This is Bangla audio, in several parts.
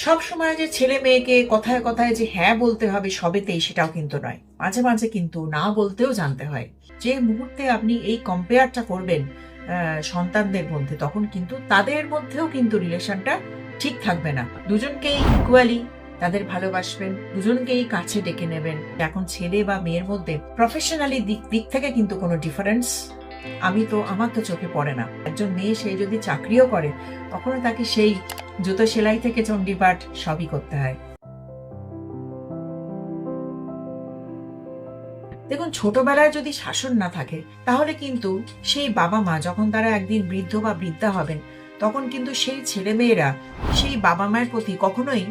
সব সময় যে ছেলে মেয়েকে কথায় কথায় যে হ্যাঁ বলতে হবে সবেতেই, সেটাও কিন্তু নয়। মাঝে মাঝে কিন্তু না বলতেও জানতে হয়। যে মুহূর্তে আপনি এই কম্পেয়ারটা করবেন সন্তানদের মধ্যে, তখন কিন্তু তাদের মধ্যেও কিন্তু রিলেশনটা ঠিক থাকবে না। দুজনকেই ইকুয়ালি তাদের ভালোবাসবেন, দুজনকেই কাছে ডেকে নেবেন। এখন ছেলে বা মেয়ের মধ্যে প্রফেশনালি দিক থেকে কিন্তু কোনো ডিফারেন্স আমার তো চোখে পড়ে না। একজন মেয়ে সে যদি চাকরিও করে, তখনও তাকে সেই জুতো সেলাই থেকে চণ্ডীপাঠ সবই করতে হয়। দেখুন, ছোটবেলায় যদি শাসন না থাকে, তাহলে কিন্তু সেই বাবা মা যখন তারা একদিন বৃদ্ধ বা বৃদ্ধা হবেন, তখন কিন্তু সেই ছেলে মেয়েরা সেই বাবা মায়ের প্রতি কখনোই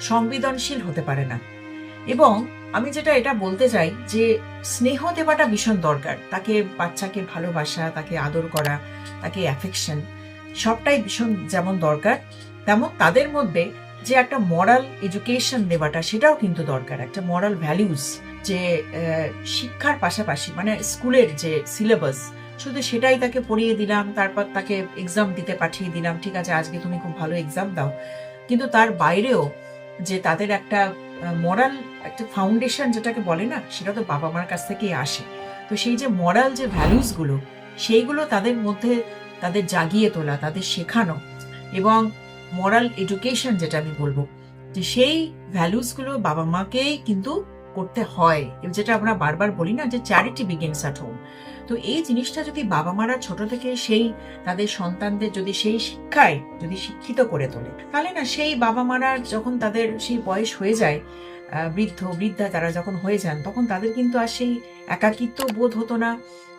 সংবেদনশীল হতে পারে না। এবং আমি এটা বলতে চাই যে স্নেহ দেওয়াটা ভীষণ দরকার। তাকে, বাচ্চাকে ভালোবাসা, তাকে আদর করা, তাকে অ্যাফেকশন, সবটাই ভীষণ যেমন দরকার, তেমন তাদের মধ্যে যে একটা মরাল এডুকেশন দেওয়াটা, সেটাও কিন্তু দরকার। একটা মরাল ভ্যালিউজ, যে শিক্ষার পাশাপাশি মানে স্কুলের যে সিলেবাস, শুধু সেটাই তাকে পড়িয়ে দিলাম, তারপর তাকে এক্সাম দিতে পাঠিয়ে দিলাম, ঠিক আছে আজকে তুমি খুব ভালো এক্সাম দাও, কিন্তু তার বাইরেও যে তাদের একটা মরাল, একটা ফাউন্ডেশন যেটাকে বলে না, সেটা তো বাবা মার কাছ থেকেই আসে। তো সেই যে মরাল যে ভ্যালুস গুলো, সেইগুলো তাদের মধ্যে তাদের জাগিয়ে তোলা, তাদের শেখানো, এবং মরাল এডুকেশন যেটা আমি বলবো, যে সেই ভ্যালুস গুলো বাবা মাকেই কিন্তু করতে হয়। যেটা আমরা বারবার বলি না, যে চ্যারিটি বিগিনস অ্যাট হোম। তো এই জিনিসটা যদি বাবা মারা ছোট থেকে সেই তাদের সন্তানদের যদি সেই শিক্ষায় যদি শিক্ষিত করে তোলে, তাহলে না সেই বাবা মারা যখন তাদের সেই বয়স হয়ে যায়, বৃদ্ধ বৃদ্ধা তারা যখন হয়ে যান, তখন তাদের কিন্তু আর সেই একাকিত্ব বোধ হতো না,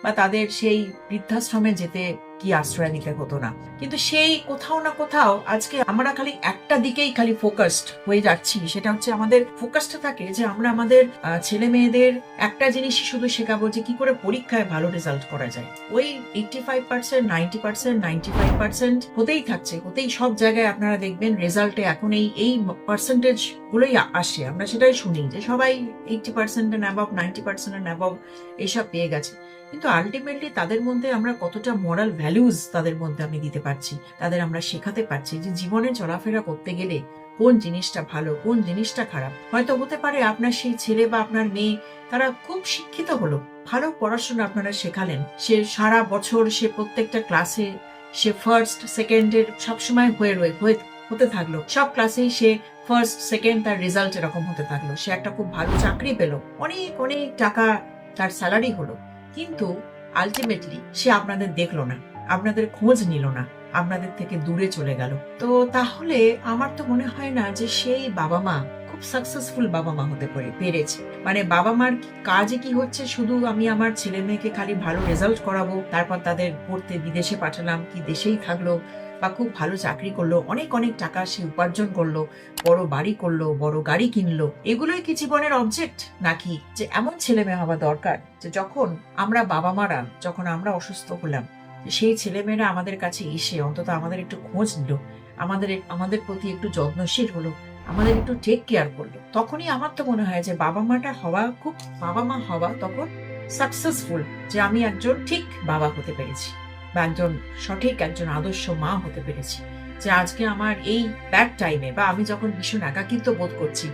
বা তাদের সেই বৃদ্ধাশ্রমে যেতে কি আশ্রয় নিতে হতো না। কিন্তু সেই কোথাও না কোথাও আজকে আমরা খালি একটা দিকেই খালি ফোকাসড হয়ে যাচ্ছি। সেটা হচ্ছে আমাদের ফোকাসটা থাকে যে আমরা আমাদের ছেলে মেয়েদের একটা জিনিসই শুধু শেখাবো, যে কি করে পরীক্ষায় ভালো রেজাল্ট করা যায়। ওই 85%, 90%, 95% হতেই থাকছে, হতেই সব জায়গায় আপনারা দেখবেন রেজাল্টে এখন এই পার্সেন্টেজ গুলোই আসে। আমরা সেটাই শুনি যে সবাই 80% এন্ড অ্যাবভ, 90% এন্ড অ্যাবভ এইসব পেয়ে গেছে। কিন্তু আলটিমেটলি তাদের মধ্যে আমরা কতটা মরাল ভ্যালুজ তাদের মধ্যে আমি দিতে পারছি, তাদের আমরা শেখাতে পারছি যে জীবনে চলাফেরা করতে গেলে কোন জিনিসটা ভালো, কোন জিনিসটা খারাপ। হয়তো হতে পারে আপনার সেই ছেলে বা আপনার মেয়ে তারা খুব শিক্ষিত হলো, ভালো পড়াশোনা আপনারা শেখালেন, সে সারা বছর সে প্রত্যেকটা ক্লাসে সে ফার্স্ট সেকেন্ডের সবসময় হতে থাকলো, সব ক্লাসেই সে ফার্স্ট সেকেন্ড, তার রেজাল্ট এরকম হতে থাকলো, সে একটা খুব ভালো চাকরি পেলো, অনেক অনেক টাকা তার স্যালারি হলো, কিন্তু আলটিমেটলি সে আপনাদের দেখলো না, আপনাদের খোঁজ নিল না, আপনাদের থেকে দূরে চলে গেল। তো তাহলে আমার তো মনে হয় না যে সেই বাবা মা খুব সাকসেসফুল বাবা মা হতে পেরেছে। মানে বাবা মার কাজে কি হচ্ছে, শুধু আমি আমার ছেলে মেয়েকে খালি ভালো রেজাল্ট করাবো, তারপর তাদের পড়তে বিদেশে পাঠালাম, কি দেশেই থাকলো, বা খুব ভালো চাকরি করলো, অনেক অনেক টাকা সে উপার্জন করলো, বড় বাড়ি করলো, বড় গাড়ি কিনলো, এগুলোই কি জীবনের অবজেক্ট? নাকি যে এমন ছেলে মেয়ে হওয়া দরকার যে যখন আমরা বাবা মারা, যখন আমরা অসুস্থ হলাম, সেই ছেলেমেয়েরা আমাদের কাছে এসে অন্তত আমাদের একটু খোঁজ নিল, আমাদের প্রতি একটু যত্নশীল হলো, আমাদের একটু টেক কেয়ার করলো, তখনই আমার তো মনে হয় যে বাবা মা হওয়া তখন সাকসেসফুল, যে আমি একজন ঠিক বাবা হতে পেরেছি, বা একজন সঠিক একজন আদর্শ মা হতে পেরেছি। যে আজকে আমার এই ব্যাড টাইমে, বা আমি যখন ভীষণ একাকিত্ব বোধ করছি,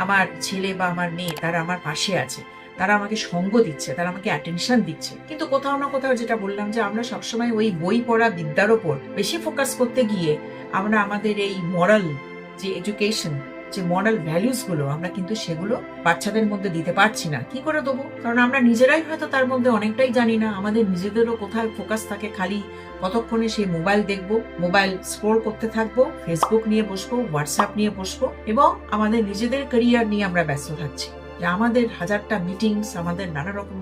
আমার ছেলে বা আমার মেয়ে তারা আমার পাশে আছে, তারা আমাকে সঙ্গ দিচ্ছে, তারা আমাকে অ্যাটেনশন দিচ্ছে। কিন্তু কোথাও না কোথাও যেটা বললাম, যে আমরা সবসময় ওই বই পড়া বিদ্যার ওপর বেশি ফোকাস করতে গিয়ে আমরা আমাদের এই মরাল যে এডুকেশন, যে মরাল ভ্যালুস গুলো, আমরা কিন্তু সেগুলো বাচ্চাদের মধ্যে দিতে পারছি না। কি করে দেবো? কারণ আমরা নিজেরাই হয়তো তার মধ্যে অনেকটাই জানি না। আমাদের নিজেদেরও কোথায় ফোকাস থাকে, খালি কতক্ষণে সেই মোবাইল দেখবো, মোবাইল স্ক্রোল করতে থাকবো, ফেসবুক নিয়ে বসবো, হোয়াটসঅ্যাপ নিয়ে বসবো, এবং আমাদের নিজেদের ক্যারিয়ার নিয়ে আমরা ব্যস্ত থাকছি। যে আমাদের হাজারটা মিটিংস, আমাদের নানা রকম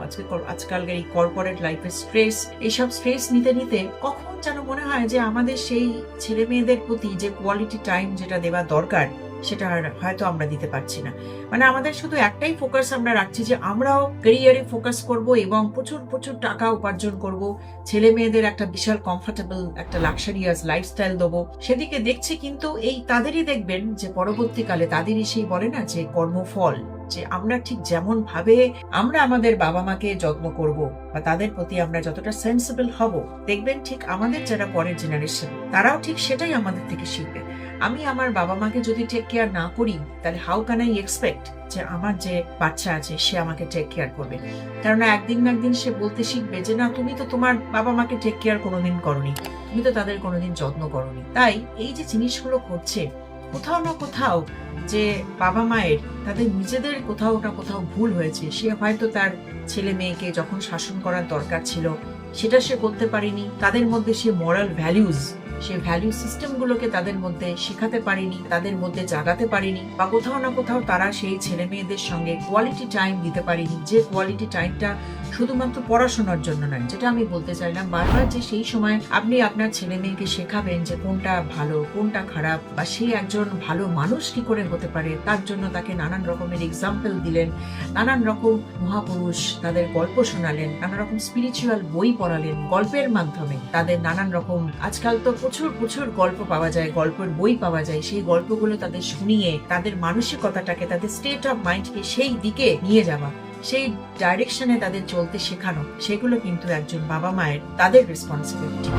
আজকালকার এই কর্পোরেট লাইফের স্ট্রেস, এইসব স্ট্রেস নিতে নিতে কখন যেন মনে হয় যে আমাদের সেই ছেলে মেয়েদের প্রতি যে কোয়ালিটি টাইম যেটা দেওয়া দরকার, সেটা হয়তো আমরা দিতে পারছি না। মানে আমাদের শুধু একটাই ফোকাস আমরা রাখছি, যে আমরাও ক্যারিয়ারে ফোকাস করব এবং প্রচুর প্রচুর টাকা উপার্জন করব, ছেলে মেয়েদের একটা বিশাল কমফোর্টেবল একটা লাক্সারিয়াস লাইফস্টাইল দেবো, সেদিকে দেখছি। কিন্তু এই তাদেরই দেখবেন যে পরবর্তীকালে তাদেরই সেই বলে না যে কর্মফল, যে আমরা ঠিক যেমন ভাবে আমরা আমাদের বাবা মাকে যত্ন করব বা তাদের প্রতি আমরা যতটা সেন্সিবল হব, দেখবেন ঠিক আমাদের যারা পরের জেনারেশন তারাও ঠিক সেটাই আমাদের থেকে শিখবে। আমি আমার বাবা মাকে যদি টেক কেয়ার না করি, তাহলে হাউ ক্যান আই এক্সপেক্ট যে আমার যে বাচ্চা আছে সে আমাকে টেক কেয়ার করবে? কারণ একদিন না একদিন সে বলতে শিখবে যে না, তুমি তো তোমার বাবা মাকে টেক কেয়ার কোনোদিন করনি, তুমি তো তাদের কোনোদিন যত্ন করনি। তাই এই যে জিনিসগুলো করছে, কোথাও না কোথাও যে বাবা মায়ের তাদের নিজেদের কোথাও না কোথাও ভুল হয়েছে। সে হয়তো তার ছেলে মেয়েকে যখন শাসন করার দরকার ছিল সেটা সে করতে পারেনি, তাদের মধ্যে সে মোরাল ভ্যালিউজ, সে ভ্যালু সিস্টেমগুলোকে তাদের মধ্যে শেখাতে পারেনি, তাদের মধ্যে জাগাতে পারেনি, বা কোথাও না কোথাও তারা সেই ছেলে মেয়েদের সঙ্গে কোয়ালিটি টাইম দিতে পারেনি, যে কোয়ালিটি টাইমটা শুধুমাত্র পড়াশোনার জন্য নয়। যেটা আমি বলতে চাইলাম বারবার, যে সেই সময় আপনি আপনার ছেলে মেয়েকে শেখাবেন যে কোনটা ভালো কোনটা খারাপ, বা সে একজন ভালো মানুষ কি করে হতে পারে, তার জন্য তাকে নানান রকমের এক্সাম্পল দিলেন, নানান রকম মহাপুরুষ তাদের গল্প শোনালেন, নানা রকম স্পিরিচুয়াল বই পড়ালেন, গল্পের মাধ্যমে তাদের নানান রকম, আজকাল তো প্রচুর প্রচুর গল্প পাওয়া যায়, গল্পের বই পাওয়া যায়, সেই গল্পগুলো তাদের শুনিয়ে তাদের মানসিকতাটাকে, তাদের স্টেট অফ মাইন্ডকে সেই দিকে নিয়ে যাওয়া, সেই ডাইরেকশনে তাদের চলতে শেখানো, সেগুলো কিন্তু একজন বাবা মায়ের তাদের রেসপন্সিবিলিটি।